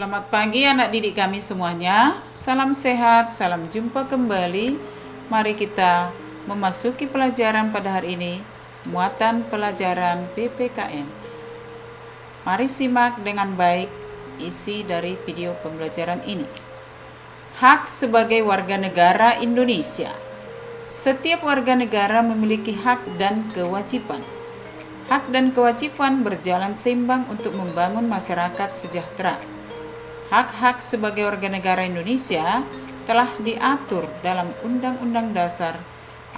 Selamat pagi anak didik kami semuanya. Salam sehat, salam jumpa kembali. Mari kita memasuki pelajaran pada hari ini, muatan pelajaran PPKN. Mari simak dengan baik isi dari video pembelajaran ini. Hak sebagai warga negara Indonesia. Setiap warga negara memiliki hak dan kewajiban. Hak dan kewajiban berjalan seimbang untuk membangun masyarakat sejahtera. Hak-hak sebagai warga negara Indonesia telah diatur dalam Undang-Undang Dasar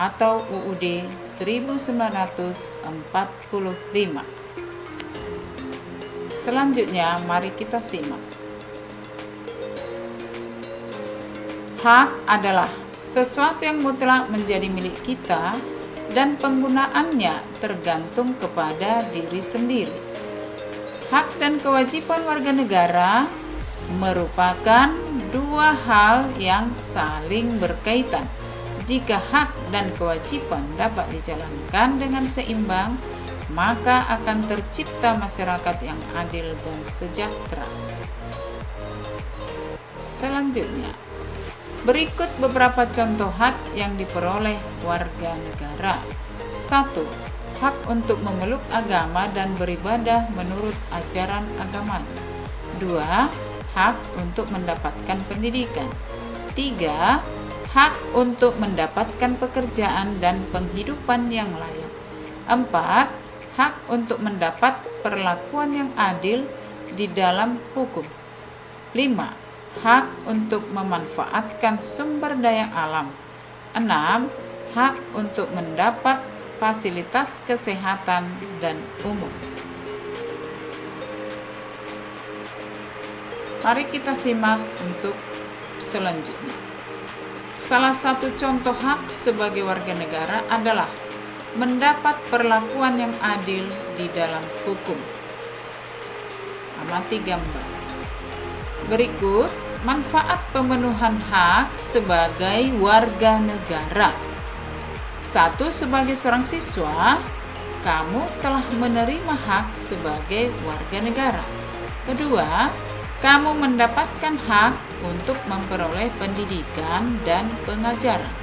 atau UUD 1945. Selanjutnya, mari kita simak. Hak adalah sesuatu yang mutlak menjadi milik kita dan penggunaannya tergantung kepada diri sendiri. Hak dan kewajiban warga negara merupakan dua hal yang saling berkaitan. Jika hak dan kewajiban dapat dijalankan dengan seimbang, maka akan tercipta masyarakat yang adil dan sejahtera. Selanjutnya, berikut beberapa contoh hak yang diperoleh warga negara. 1. Hak untuk memeluk agama dan beribadah menurut ajaran agamanya. 2. Hak untuk mendapatkan pendidikan. 3. Hak untuk mendapatkan pekerjaan dan penghidupan yang layak. 4. Hak untuk mendapat perlakuan yang adil di dalam hukum. 5. Hak untuk memanfaatkan sumber daya alam. 6. Hak untuk mendapat fasilitas kesehatan dan umum. Mari kita simak untuk selanjutnya. Salah satu contoh hak sebagai warga negara adalah mendapat perlakuan yang adil di dalam hukum. Amati gambar. Berikut manfaat pemenuhan hak sebagai warga negara. 1. Sebagai seorang siswa, kamu telah menerima hak sebagai warga negara. 2. Kamu mendapatkan hak untuk memperoleh pendidikan dan pengajaran.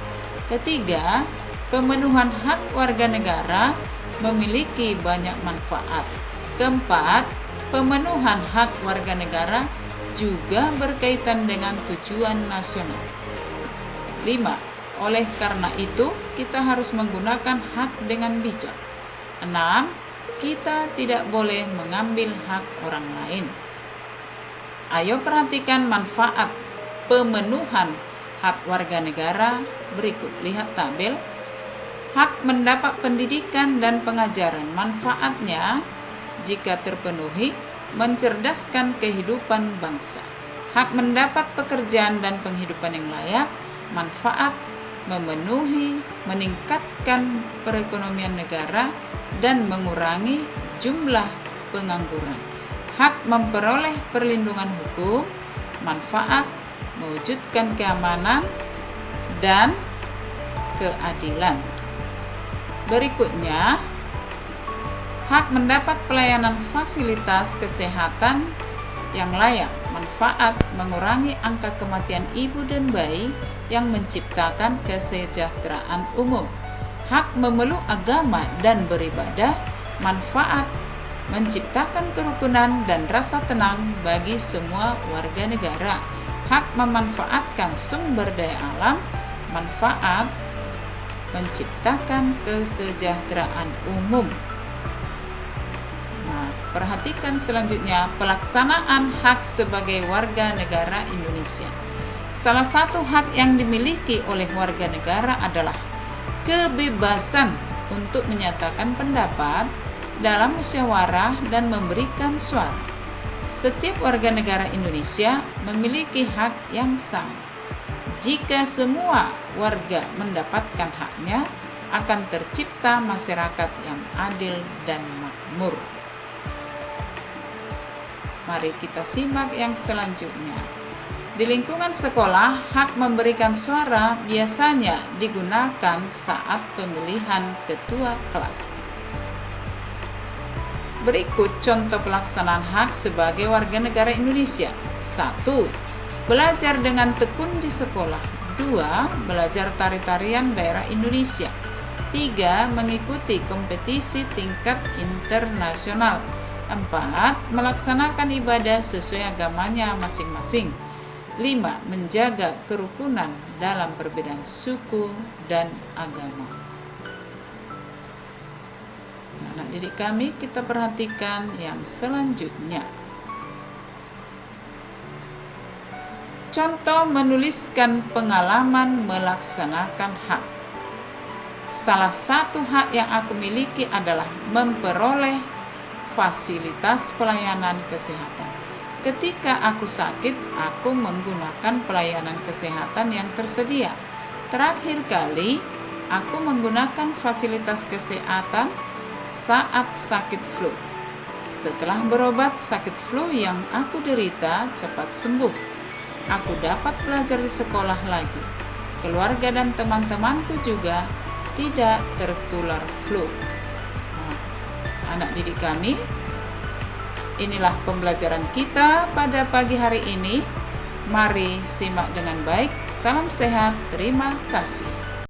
3. Pemenuhan hak warga negara memiliki banyak manfaat. 4. Pemenuhan hak warga negara juga berkaitan dengan tujuan nasional. 5. Oleh karena itu, kita harus menggunakan hak dengan bijak. 6. Kita tidak boleh mengambil hak orang lain. Ayo perhatikan manfaat pemenuhan hak warga negara berikut. Lihat tabel. Hak mendapat pendidikan dan pengajaran. Manfaatnya, jika terpenuhi, mencerdaskan kehidupan bangsa. Hak mendapat pekerjaan dan penghidupan yang layak. Manfaat memenuhi, meningkatkan perekonomian negara dan mengurangi jumlah pengangguran. Hak memperoleh perlindungan hukum. Manfaat mewujudkan keamanan dan keadilan. Berikutnya, hak mendapat pelayanan fasilitas kesehatan yang layak. Manfaat mengurangi angka kematian ibu dan bayi yang menciptakan kesejahteraan umum. Hak memeluk agama dan beribadah. Manfaat menciptakan kerukunan dan rasa tenang bagi semua warga negara. Hak memanfaatkan sumber daya alam. Manfaat menciptakan kesejahteraan umum. Nah, perhatikan selanjutnya pelaksanaan hak sebagai warga negara Indonesia. Salah satu hak yang dimiliki oleh warga negara adalah kebebasan untuk menyatakan pendapat dalam musyawarah dan memberikan suara. Setiap warga negara Indonesia memiliki hak yang sama. Jika semua warga mendapatkan haknya, akan tercipta masyarakat yang adil dan makmur. Mari kita simak yang selanjutnya. Di lingkungan sekolah, hak memberikan suara biasanya digunakan saat pemilihan ketua kelas. Berikut contoh pelaksanaan hak sebagai warga negara Indonesia. 1. Belajar dengan tekun di sekolah. 2. Belajar tari-tarian daerah Indonesia. 3. Mengikuti kompetisi tingkat internasional. 4. Melaksanakan ibadah sesuai agamanya masing-masing. 5. Menjaga kerukunan dalam perbedaan suku dan agama. Anak didik kami, kita perhatikan yang selanjutnya. Contoh menuliskan pengalaman melaksanakan hak. Salah satu hak yang aku miliki adalah memperoleh fasilitas pelayanan kesehatan. Ketika aku sakit, aku menggunakan pelayanan kesehatan yang tersedia. Terakhir kali, aku menggunakan fasilitas kesehatan saat sakit flu. Setelah berobat sakit flu yang aku derita cepat sembuh. Aku dapat belajar di sekolah lagi. Keluarga dan teman-temanku juga tidak tertular flu. Anak didik kami, inilah pembelajaran kita pada pagi hari ini. Mari simak dengan baik. Salam sehat, terima kasih.